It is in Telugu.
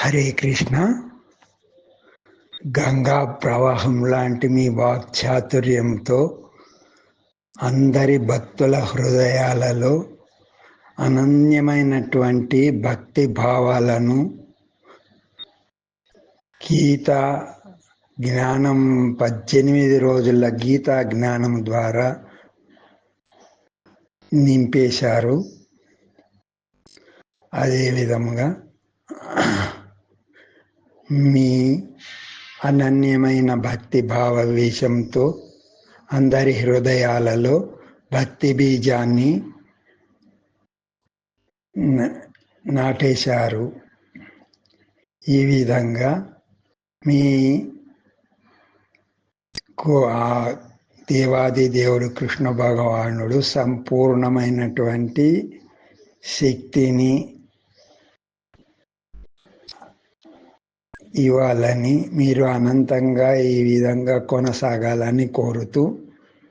హరే కృష్ణ. గంగా ప్రవాహం లాంటి మీ వాక్చాతుర్యంతో అందరి భక్తుల హృదయాలలో అనన్యమైనటువంటి భక్తి భావాలను గీతా జ్ఞానం 18 రోజుల గీతా జ్ఞానం ద్వారా నింపేశారు. అదేవిధంగా మీ అనన్యమైన భక్తి భావవేశంతో అందరి హృదయాలలో భక్తి బీజాన్ని నాటేశారు. ఈ విధంగా మీకు ఆ దేవాది దేవుడు కృష్ణ భగవానుడు సంపూర్ణమైనటువంటి శక్తిని ఇవ్వాలని, మీరు అనంతంగా ఈ విధంగా కొనసాగాలని కోరుతూ